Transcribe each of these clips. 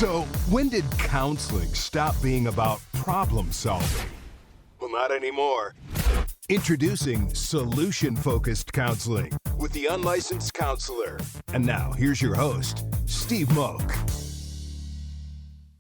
So, when did counseling stop being about problem solving? Well, not anymore. Introducing solution-focused counseling with the Unlicensed Counselor. And now, here's your host, Steve Moak.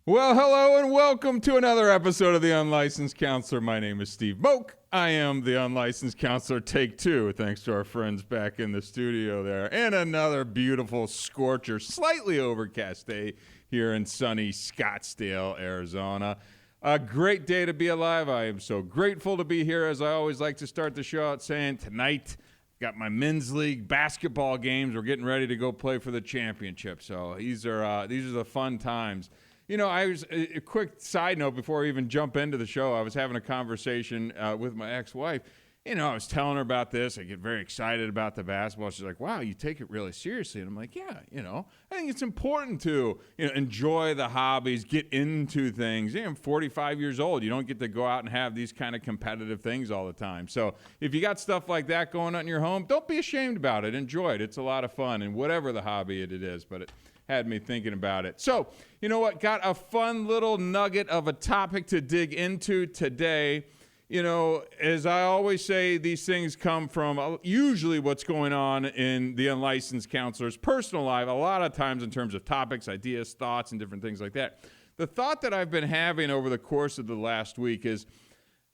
Well, hello and welcome to another episode of the Unlicensed Counselor. My name is Steve Moak. I am the Unlicensed Counselor, take two, thanks to our friends back in the studio there. And another beautiful scorcher, slightly overcast day here in sunny Scottsdale, Arizona. A great day to be alive. I am so grateful to be here, as I always like to start the show out saying, tonight, got my men's league basketball games. We're getting ready to go play for the championship. So these are the fun times. You know, a quick side note before I even jump into the show, I was having a conversation with my ex-wife. You know, I was telling her about this. I get very excited about the basketball. She's like, wow, you take it really seriously. And I'm like, yeah, I think it's important to, enjoy the hobbies, get into things. I'm 45 years old. You don't get to go out and have these kind of competitive things all the time. So if you got stuff like that going on in your home, don't be ashamed about it. Enjoy it. It's a lot of fun, and whatever the hobby it is. But it had me thinking about it. So, you know what? Got a fun little nugget of a topic to dig into today. You know, as I always say, these things come from usually what's going on in the unlicensed counselor's personal life, a lot of times in terms of topics, ideas, thoughts, and different things like that. The thought that I've been having over the course of the last week is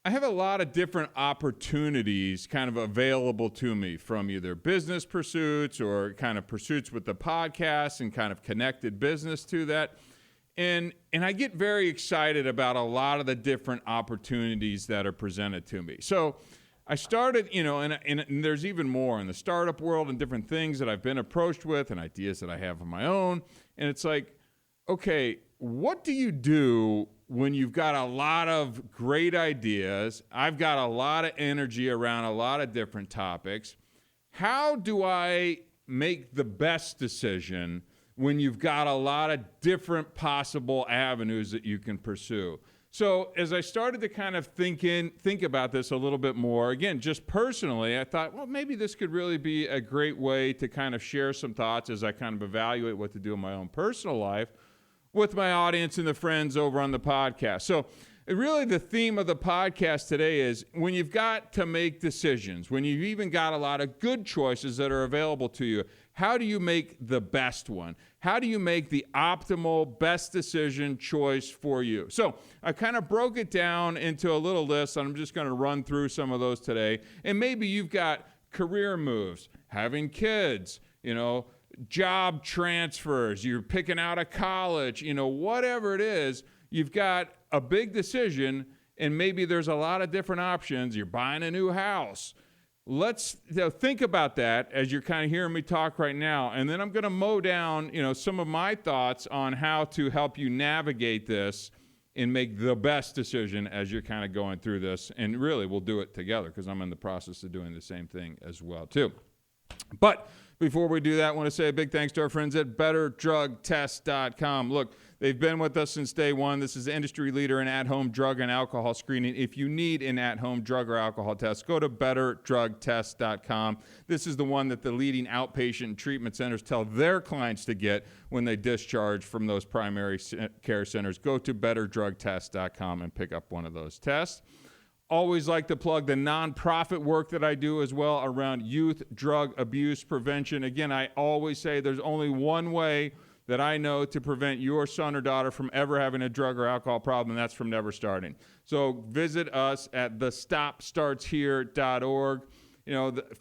I have a lot of different opportunities kind of available to me from either business pursuits or kind of pursuits with the podcast and kind of connected business to that. And I get very excited about a lot of the different opportunities that are presented to me. So I started, and there's even more in the startup world and different things that I've been approached with and ideas that I have of my own. And it's like, okay, what do you do when you've got a lot of great ideas? I've got a lot of energy around a lot of different topics. How do I make the best decision when you've got a lot of different possible avenues that you can pursue? So as I started to kind of think about this a little bit more, again, just personally, I thought, well, maybe this could really be a great way to kind of share some thoughts as I kind of evaluate what to do in my own personal life with my audience and the friends over on the podcast. So really the theme of the podcast today is when you've got to make decisions, when you've even got a lot of good choices that are available to you, how do you make the best one? How do you make the optimal, best decision choice for you? So I kind of broke it down into a little list, and I'm just going to run through some of those today. And maybe you've got career moves, having kids, job transfers, you're picking out of college, whatever it is, you've got a big decision, and maybe there's a lot of different options. You're buying a new house. Let's think about that as you're kind of hearing me talk right now, and then I'm going to mow down, some of my thoughts on how to help you navigate this and make the best decision as you're kind of going through this. And really, we'll do it together because I'm in the process of doing the same thing as well, too. But before we do that, I want to say a big thanks to our friends at BetterDrugTest.com. Look, they've been with us since day one. This is the industry leader in at-home drug and alcohol screening. If you need an at-home drug or alcohol test, go to BetterDrugTest.com. This is the one that the leading outpatient treatment centers tell their clients to get when they discharge from those primary care centers. Go to BetterDrugTest.com and pick up one of those tests. Always like to plug the nonprofit work that I do as well around youth drug abuse prevention. Again, I always say there's only one way that I know to prevent your son or daughter from ever having a drug or alcohol problem, and that's from never starting. So visit us at thestopstartshere.org.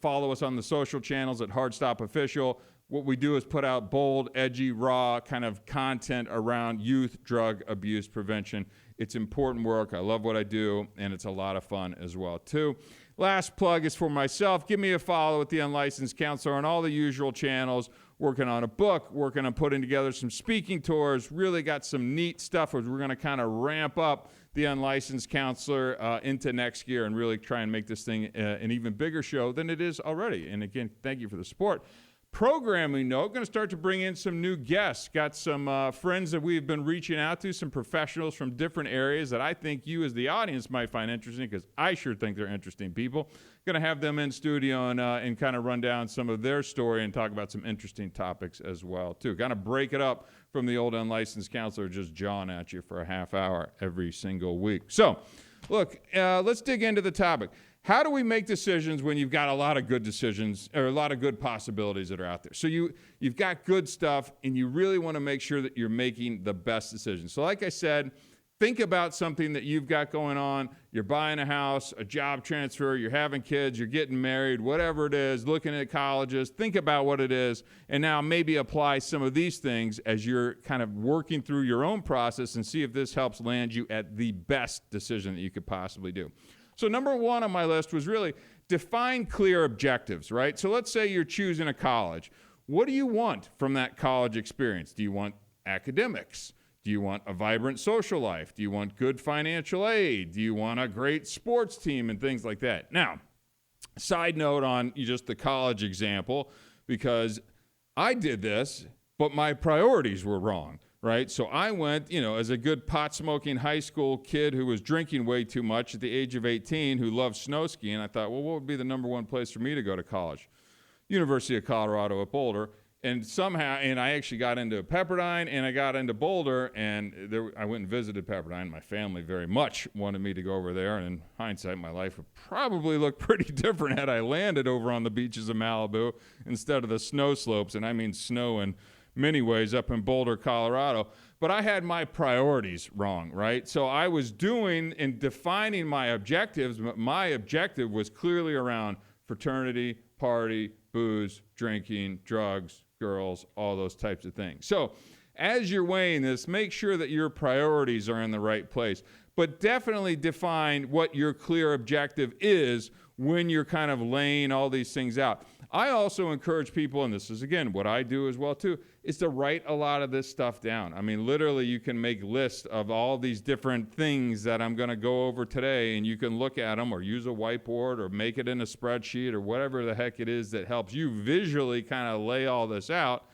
Follow us on the social channels at Hardstop Official. What we do is put out bold, edgy, raw kind of content around youth drug abuse prevention. It's important work. I love what I do, and it's a lot of fun as well, too. Last plug is for myself. Give me a follow at the Unlicensed Counselor on all the usual channels. Working on a book, working on putting together some speaking tours, really got some neat stuff where we're going to kind of ramp up the Unlicensed Counselor into next year and really try and make this thing an even bigger show than it is already. And again, thank you for the support. programming note, going to start to bring in some new guests. Got some friends that we've been reaching out to, some professionals from different areas that I think you as the audience might find interesting, because I sure think they're interesting people. Going to have them in studio and kind of run down some of their story and talk about some interesting topics as well, too. Kind of break it up from the old unlicensed counselor just jawing at you for a half hour every single week. So, look, let's dig into the topic. How do we make decisions when you've got a lot of good decisions or a lot of good possibilities that are out there? So you've got good stuff, and you really want to make sure that you're making the best decisions. So like I said, think about something that you've got going on. You're buying a house, a job transfer, you're having kids, you're getting married, whatever it is, looking at colleges. Think about what it is, and now maybe apply some of these things as you're kind of working through your own process and see if this helps land you at the best decision that you could possibly do. So number one on my list was really define clear objectives, right? So let's say you're choosing a college. What do you want from that college experience? Do you want academics? Do you want a vibrant social life? Do you want good financial aid? Do you want a great sports team and things like that? Now, side note on just the college example, because I did this, but my priorities were wrong. Right? So I went, as a good pot-smoking high school kid who was drinking way too much at the age of 18, who loved snow skiing. I thought, well, what would be the number one place for me to go to college? University of Colorado at Boulder. And I actually got into Pepperdine, and I got into Boulder, and I went and visited Pepperdine. My family very much wanted me to go over there, and in hindsight, my life would probably look pretty different had I landed over on the beaches of Malibu instead of the snow slopes, and I mean snow and many ways up in Boulder, Colorado. But I had my priorities wrong, right? So I was doing and defining my objectives. My objective was clearly around fraternity, party, booze, drinking, drugs, girls, all those types of things. So as you're weighing this, make sure that your priorities are in the right place. But definitely define what your clear objective is when you're kind of laying all these things out. I also encourage people, and this is, again, what I do as well, too, is to write a lot of this stuff down. I mean, literally, you can make lists of all these different things that I'm going to go over today, and you can look at them or use a whiteboard or make it in a spreadsheet or whatever the heck it is that helps you visually kind of lay all this out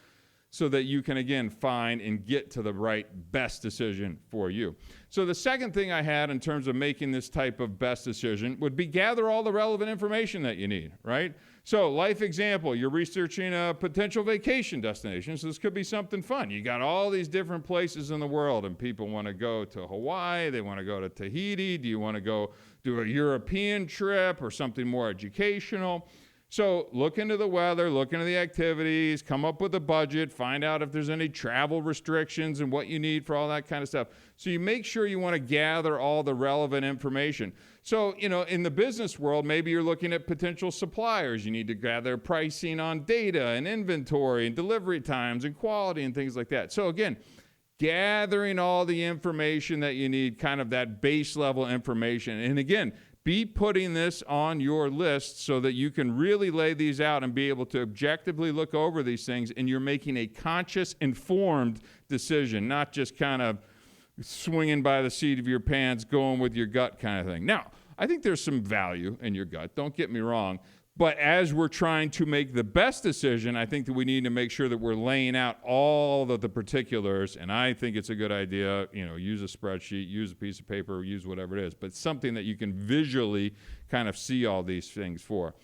so that you can, again, find and get to the right best decision for you. So the second thing I had in terms of making this type of best decision would be gather all the relevant information that you need, right? So life example, you're researching a potential vacation destination, so this could be something fun. You got all these different places in the world, and people want to go to Hawaii, they want to go to Tahiti, do you want to go do a European trip or something more educational? So look into the weather, look into the activities, come up with a budget, find out if there's any travel restrictions and what you need for all that kind of stuff. So you make sure you want to gather all the relevant information. So, in the business world, maybe you're looking at potential suppliers. You need to gather pricing on data and inventory and delivery times and quality and things like that. So again, gathering all the information that you need, kind of that base level information. And again, be putting this on your list so that you can really lay these out and be able to objectively look over these things, and you're making a conscious, informed decision, not just kind of swinging by the seat of your pants, going with your gut kind of thing. Now, I think there's some value in your gut, don't get me wrong, but as we're trying to make the best decision, I think that we need to make sure that we're laying out all of the particulars, and I think it's a good idea, use a spreadsheet, use a piece of paper, use whatever it is, but something that you can visually kind of see all these things for.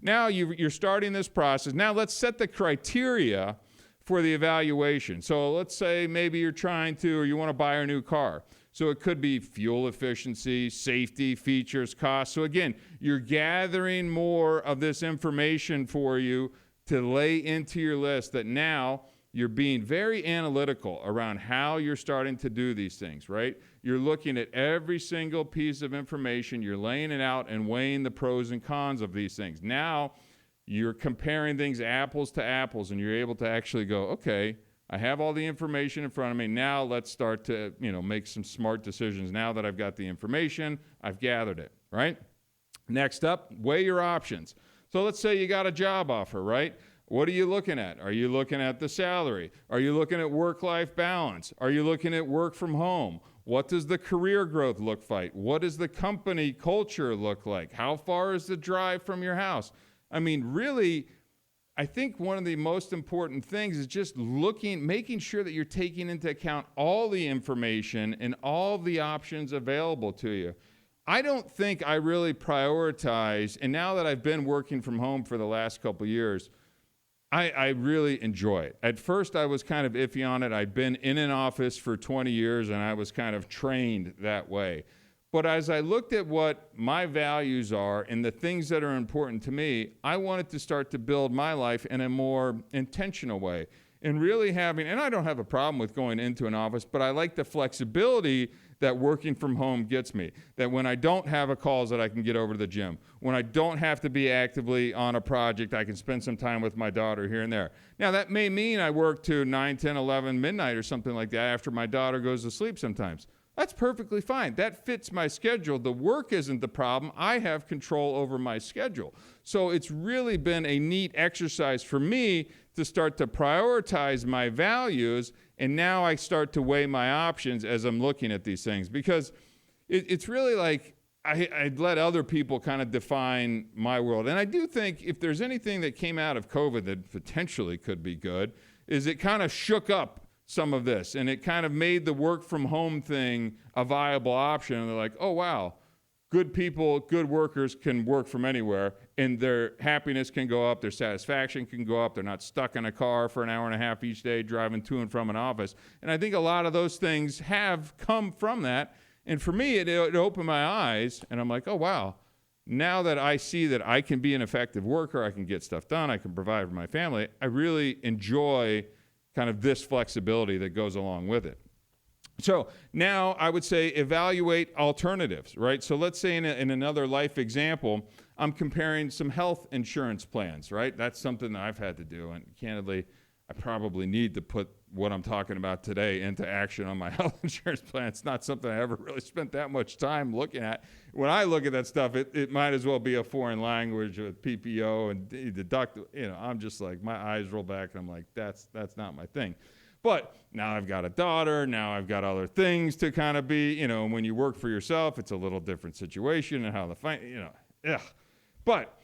Now you're starting this process. Now let's set the criteria for the evaluation. So let's say maybe you're trying to, or you want to buy a new car. So it could be fuel efficiency, safety, features, cost. So again, you're gathering more of this information for you to lay into your list that now you're being very analytical around how you're starting to do these things, right? You're looking at every single piece of information, you're laying it out and weighing the pros and cons of these things. Now you're comparing things apples to apples, and you're able to actually go, okay, I have all the information in front of me. Now let's start to, make some smart decisions. Now that I've got the information, I've gathered it, right? Next up, weigh your options. So let's say you got a job offer, right? What are you looking at? Are you looking at the salary? Are you looking at work-life balance? Are you looking at work from home? What does the career growth look like? What does the company culture look like? How far is the drive from your house? I mean, really, I think one of the most important things is just making sure that you're taking into account all the information and all the options available to you. I don't think I really prioritize, and now that I've been working from home for the last couple of years, I really enjoy it. At first, I was kind of iffy on it. I'd been in an office for 20 years, and I was kind of trained that way. But as I looked at what my values are and the things that are important to me, I wanted to start to build my life in a more intentional way. And really and I don't have a problem with going into an office, but I like the flexibility that working from home gets me. That when I don't have a calls that I can get over to the gym. When I don't have to be actively on a project, I can spend some time with my daughter here and there. Now, that may mean I work to 9, 10, 11, midnight or something like that after my daughter goes to sleep sometimes. That's perfectly fine. That fits my schedule. The work isn't the problem. I have control over my schedule. So it's really been a neat exercise for me to start to prioritize my values, and now I start to weigh my options as I'm looking at these things, because it's really like I'd let other people kind of define my world. And I do think if there's anything that came out of COVID that potentially could be good, is it kind of shook up some of this, and it kind of made the work from home thing a viable option. And they're like, oh, wow, good people, good workers can work from anywhere, and their happiness can go up, their satisfaction can go up. They're not stuck in a car for an hour and a half each day driving to and from an office. And I think a lot of those things have come from that. And for me, it opened my eyes, and I'm like, oh, wow. Now that I see that I can be an effective worker, I can get stuff done, I can provide for my family, I really enjoy kind of this flexibility that goes along with it. So now I would say evaluate alternatives, right? So let's say in another life example, I'm comparing some health insurance plans, right? That's something that I've had to do, and candidly, I probably need to put what I'm talking about today into action on my health insurance plan. It's not something I ever really spent that much time looking at. When I look at that stuff, it might as well be a foreign language with PPO and deduct. I'm just like, my eyes roll back, and I'm like, that's not my thing. But now I've got a daughter. Now I've got other things to kind of be. When you work for yourself, it's a little different situation and how But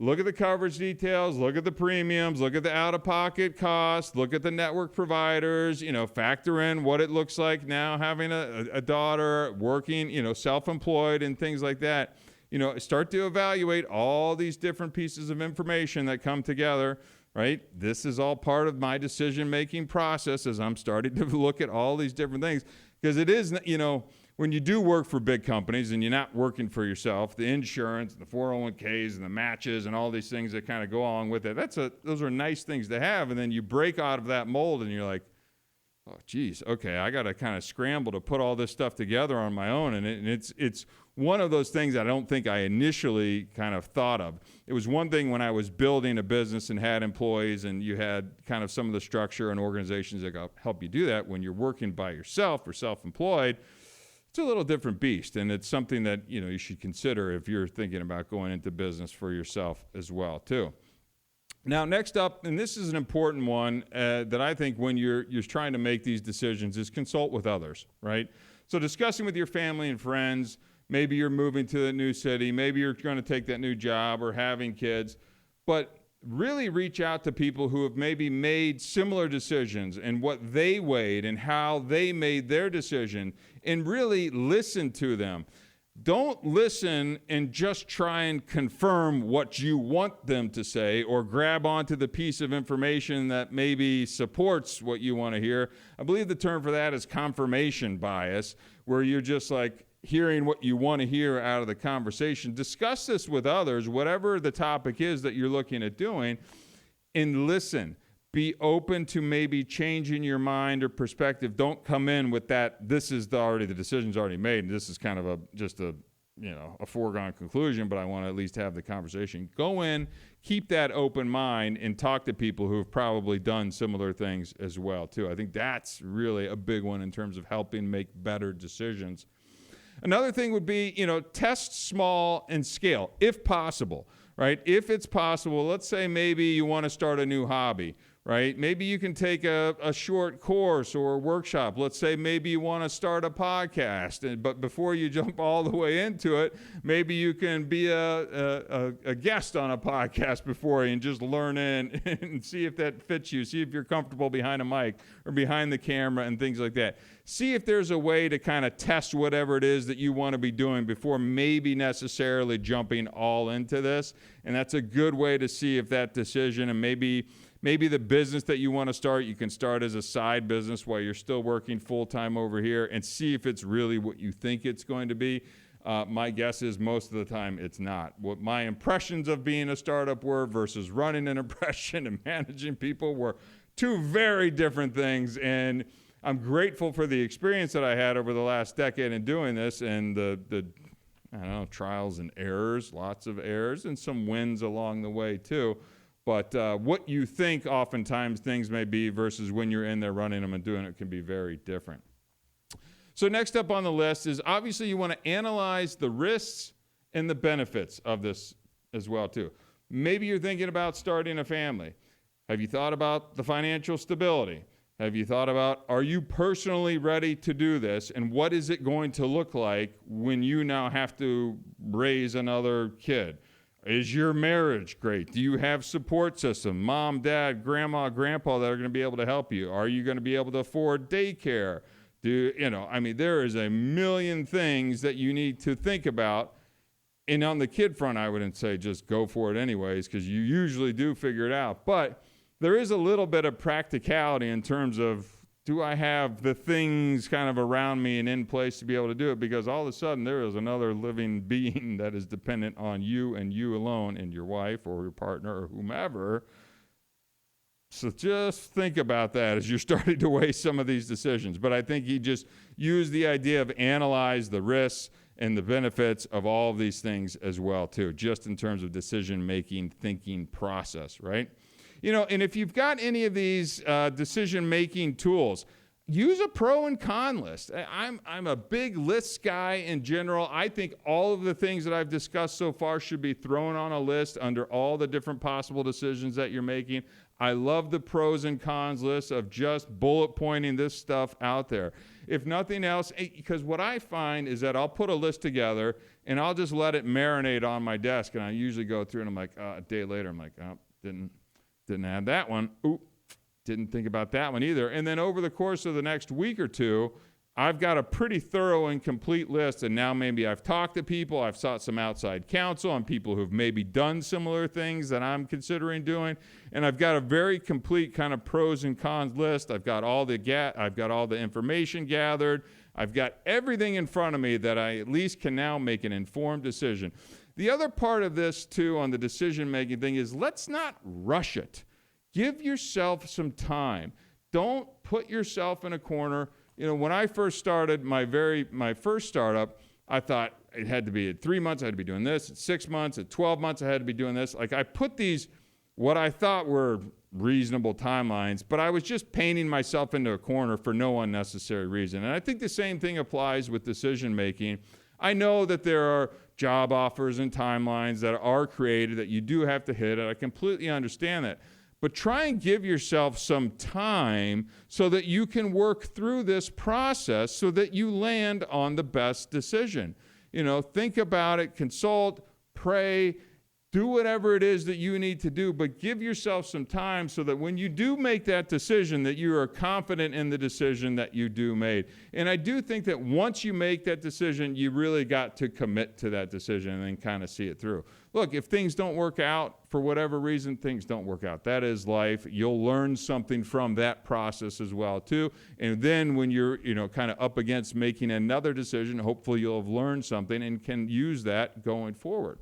look at the coverage details, look at the premiums, look at the out-of-pocket costs, look at the network providers, factor in what it looks like now having a daughter, working, self-employed and things like that. Start to evaluate all these different pieces of information that come together, right? This is all part of my decision-making process as I'm starting to look at all these different things, because it is, when you do work for big companies and you're not working for yourself, the insurance, the 401ks, and the matches, and all these things that kind of go along with it, those are nice things to have. And then you break out of that mold, and you're like, oh, geez, okay, I got to kind of scramble to put all this stuff together on my own. And it's one of those things I don't think I initially kind of thought of. It was one thing when I was building a business and had employees, and you had kind of some of the structure and organizations that help you do that. When you're working by yourself or self-employed, it's a little different beast, and it's something that you should consider if you're thinking about going into business for yourself as well too. Now, next up, and this is an important one that I think when you're trying to make these decisions, is consult with others, right? So discussing with your family and friends, maybe you're moving to a new city, maybe you're going to take that new job or having kids, but really reach out to people who have maybe made similar decisions and what they weighed and how they made their decision, and really listen to them. Don't listen and just try and confirm what you want them to say or grab onto the piece of information that maybe supports what you want to hear. I believe the term for that is confirmation bias, where you're just like hearing what you want to hear out of the conversation. Discuss this with others, whatever the topic is that you're looking at doing, and listen. Be open to maybe changing your mind or perspective. Don't come in with that, this is the decision's already made, and this is kind of just a foregone conclusion, but I want to at least have the conversation. Go in, keep that open mind, and talk to people who have probably done similar things as well, too. I think that's really a big one in terms of helping make better decisions. Another thing would be, test small and scale, if possible, right? If it's possible, let's say maybe you want to start a new hobby. right? Maybe you can take a short course or a workshop. Let's say maybe you want to start a podcast, but before you jump all the way into it, maybe you can be a guest on a podcast before and just learn in and see if that fits you. See if you're comfortable behind a mic or behind the camera and things like that. See if there's a way to kind of test whatever it is that you want to be doing before maybe necessarily jumping all into this. And that's a good way to see if that decision, and maybe the business that you want to start, you can start as a side business while you're still working full-time over here, and see if it's really what you think it's going to be. My guess is most of the time it's not. What my impressions of being a startup were versus running an impression and managing people were two very different things. And I'm grateful for the experience that I had over the last decade in doing this, and the I don't know, trials and errors, lots of errors, and some wins along the way too. But what you think oftentimes things may be versus when you're in there running them and doing it can be very different. So next up on the list is obviously you want to analyze the risks and the benefits of this as well too. Maybe you're thinking about starting a family. Have you thought about the financial stability? Have you thought about, are you personally ready to do this? And what is it going to look like when you now have to raise another kid? Is your marriage great? Do you have support system? Mom, dad, grandma, grandpa that are going to be able to help you? Are you going to be able to afford daycare? There is a million things that you need to think about. And on the kid front, I wouldn't say just go for it anyways, because you usually do figure it out. But there is a little bit of practicality in terms of, do I have the things kind of around me and in place to be able to do it? Because all of a sudden there is another living being that is dependent on you and you alone and your wife or your partner or whomever. So just think about that as you're starting to weigh some of these decisions. But I think he just used the idea of analyze the risks and the benefits of all of these things as well too, just in terms of decision-making, thinking process, right? And if you've got any of these decision-making tools, use a pro and con list. I'm a big list guy in general. I think all of the things that I've discussed so far should be thrown on a list under all the different possible decisions that you're making. I love the pros and cons list of just bullet pointing this stuff out there. If nothing else, because what I find is that I'll put a list together and I'll just let it marinate on my desk, and I usually go through and I'm like, a day later, I'm like, oh, didn't add that one. Oop, didn't think about that one either. And then over the course of the next week or two, I've got a pretty thorough and complete list, and now maybe I've talked to people, I've sought some outside counsel on people who've maybe done similar things that I'm considering doing, and I've got a very complete kind of pros and cons list. I've got all the information gathered. I've got everything in front of me that I at least can now make an informed decision. The other part of this, too, on the decision-making thing is let's not rush it. Give yourself some time. Don't put yourself in a corner. When I first started my first startup, I thought it had to be at 3 months, I had to be doing this. At 6 months, at 12 months, I had to be doing this. Like I put these, what I thought were reasonable timelines, but I was just painting myself into a corner for no unnecessary reason. And I think the same thing applies with decision-making. I know that there are job offers and timelines that are created that you do have to hit, and I completely understand that. But try and give yourself some time so that you can work through this process so that you land on the best decision. Think about it, consult, pray, do whatever it is that you need to do, but give yourself some time so that when you do make that decision, that you are confident in the decision that you do make. And I do think that once you make that decision, you really got to commit to that decision and then kind of see it through. Look, if things don't work out for whatever reason, things don't work out. That is life. You'll learn something from that process as well, too. And then when you're, kind of up against making another decision, hopefully you'll have learned something and can use that going forward.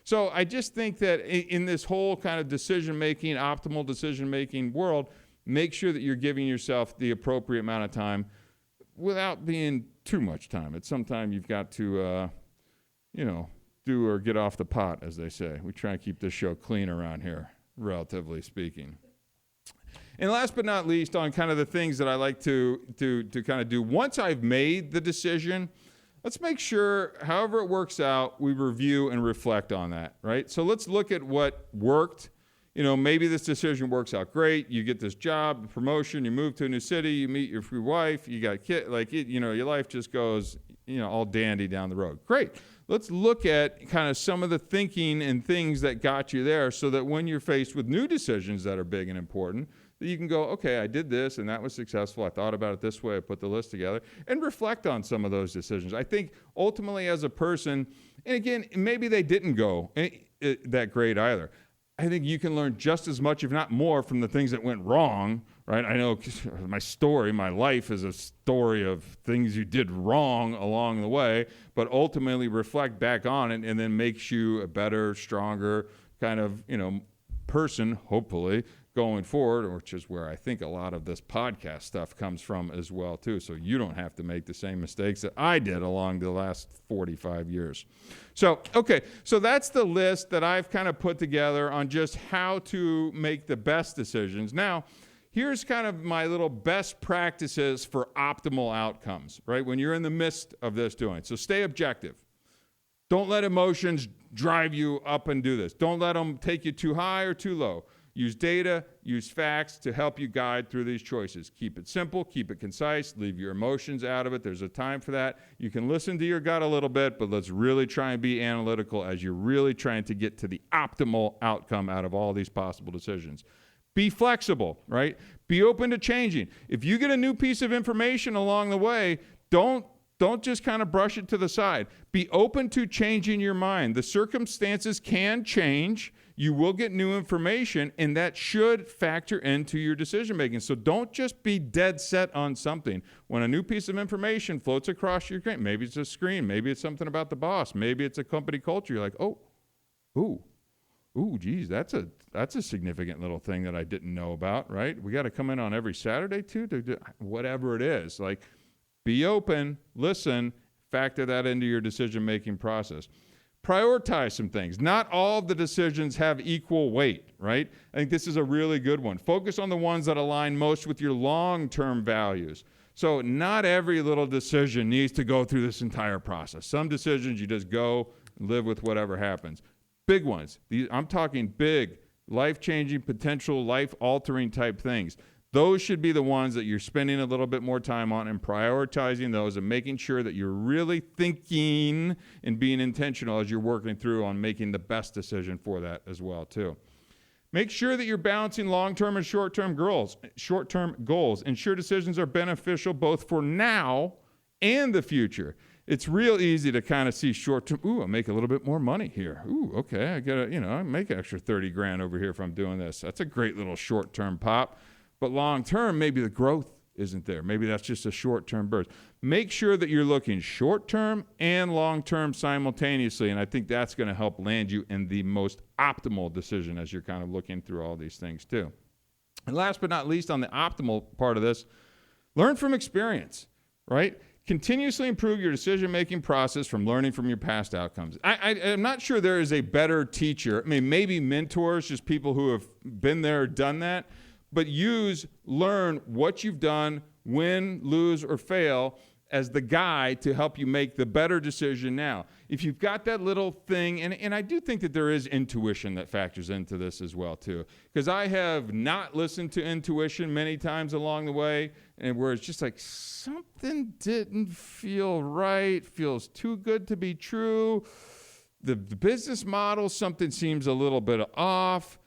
So I just think that in this whole kind of decision-making, optimal decision-making world, make sure that you're giving yourself the appropriate amount of time without being too much time. At some time you've got to, do or get off the pot, as they say. We try and keep this show clean around here, relatively speaking. And last but not least, on kind of the things that I like to kind of do, once I've made the decision, let's make sure, however it works out, we review and reflect on that, right? So let's look at what worked. maybe this decision works out great. You get this job, promotion, you move to a new city, you meet your wife, you got kids, your life just goes, all dandy down the road. Great. Let's look at kind of some of the thinking and things that got you there so that when you're faced with new decisions that are big and important, that you can go, okay, I did this and that was successful. I thought about it this way. I put the list together and reflect on some of those decisions. I think ultimately as a person, and again, maybe they didn't go that great either. I think you can learn just as much, if not more, from the things that went wrong, right? I know my life is a story of things you did wrong along the way, but ultimately reflect back on it and then makes you a better, stronger kind of, person, hopefully, going forward, which is where I think a lot of this podcast stuff comes from as well, too. So you don't have to make the same mistakes that I did along the last 45 years. So that's the list that I've kind of put together on just how to make the best decisions. Now, here's kind of my little best practices for optimal outcomes, right? When you're in the midst of this doing. So stay objective. Don't let emotions drive you up and do this. Don't let them take you too high or too low. Use data, use facts to help you guide through these choices. Keep it simple, keep it concise, leave your emotions out of it. There's a time for that. You can listen to your gut a little bit, but let's really try and be analytical as you're really trying to get to the optimal outcome out of all these possible decisions. Be flexible, right? Be open to changing. If you get a new piece of information along the way, don't just kind of brush it to the side. Be open to changing your mind. The circumstances can change. You will get new information, and that should factor into your decision making. So don't just be dead set on something. When a new piece of information floats across your screen, maybe it's a screen, maybe it's something about the boss, maybe it's a company culture, you're like, geez, that's a significant little thing that I didn't know about, right? We got to come in on every Saturday too, to do whatever it is. Like, be open, listen, factor that into your decision-making process. Prioritize some things. Not all of the decisions have equal weight, right? I think this is a really good one. Focus on the ones that align most with your long-term values. So not every little decision needs to go through this entire process. Some decisions you just go and live with whatever happens. Big ones. I'm talking big, life-changing, potential, life-altering type things. Those should be the ones that you're spending a little bit more time on and prioritizing those and making sure that you're really thinking and being intentional as you're working through on making the best decision for that as well, too. Make sure that you're balancing long-term and short-term goals. Ensure decisions are beneficial both for now and the future. It's real easy to kind of see short-term, I'll make a little bit more money here. Okay, I make an extra 30 grand over here if I'm doing this. That's a great little short-term pop. But long-term, maybe the growth isn't there. Maybe that's just a short-term burst. Make sure that you're looking short-term and long-term simultaneously, and I think that's going to help land you in the most optimal decision as you're kind of looking through all these things too. And last but not least, on the optimal part of this, learn from experience, right? Continuously improve your decision-making process from learning from your past outcomes. I'm not sure there is a better teacher. I mean, maybe mentors, just people who have been there, done that. But learn what you've done, win, lose, or fail as the guide to help you make the better decision now. If you've got that little thing, and I do think that there is intuition that factors into this as well, too. Because I have not listened to intuition many times along the way, and where it's just like something didn't feel right, feels too good to be true. The business model, something seems a little bit off.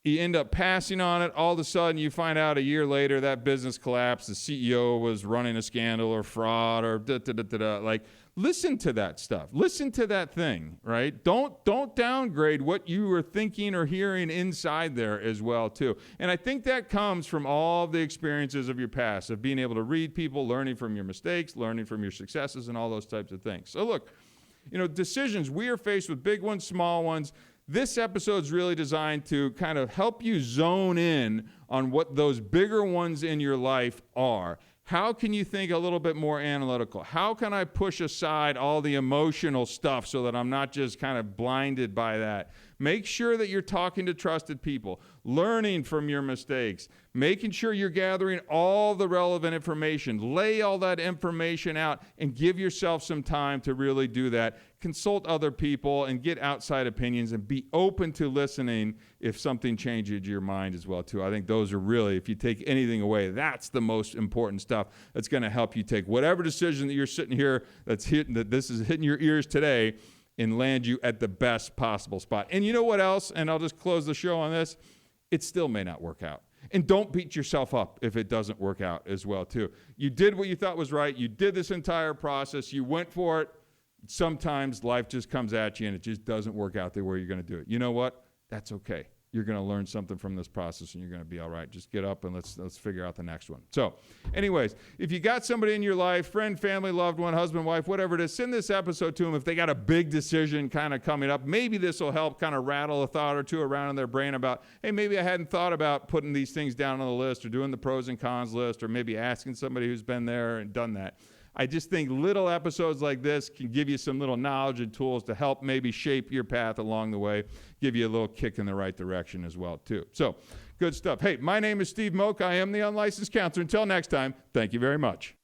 You end up passing on it. All of a sudden, you find out a year later that business collapsed. The CEO was running a scandal or fraud or da-da-da-da-da. Like, listen to that stuff. Listen to that thing, right? Don't downgrade what you were thinking or hearing inside there as well, too. And I think that comes from all the experiences of your past, of being able to read people, learning from your mistakes, learning from your successes, and all those types of things. So, look, decisions, we are faced with big ones, small ones. This episode is really designed to kind of help you zone in on what those bigger ones in your life are. How can you think a little bit more analytical? How can I push aside all the emotional stuff so that I'm not just kind of blinded by that? Make sure that you're talking to trusted people, learning from your mistakes, making sure you're gathering all the relevant information. Lay all that information out and give yourself some time to really do that. Consult other people and get outside opinions and be open to listening if something changes your mind as well, too. I think those are really, if you take anything away, that's the most important stuff that's going to help you take whatever decision that you're sitting here that this is hitting your ears today and land you at the best possible spot. And you know what else? And I'll just close the show on this. It still may not work out. And don't beat yourself up if it doesn't work out as well, too. You did what you thought was right. You did this entire process. You went for it. Sometimes life just comes at you and it just doesn't work out the way you're going to do it. You know what? That's okay. You're going to learn something from this process and you're going to be all right. Just get up and let's figure out the next one. So anyways, if you got somebody in your life, friend, family, loved one, husband, wife, whatever it is, send this episode to them. If they got a big decision kind of coming up, maybe this will help kind of rattle a thought or two around in their brain about, hey, maybe I hadn't thought about putting these things down on the list or doing the pros and cons list or maybe asking somebody who's been there and done that. I just think little episodes like this can give you some little knowledge and tools to help maybe shape your path along the way, give you a little kick in the right direction as well, too. So, good stuff. Hey, my name is Steve Moak. I am the Unlicensed Counselor. Until next time, thank you very much.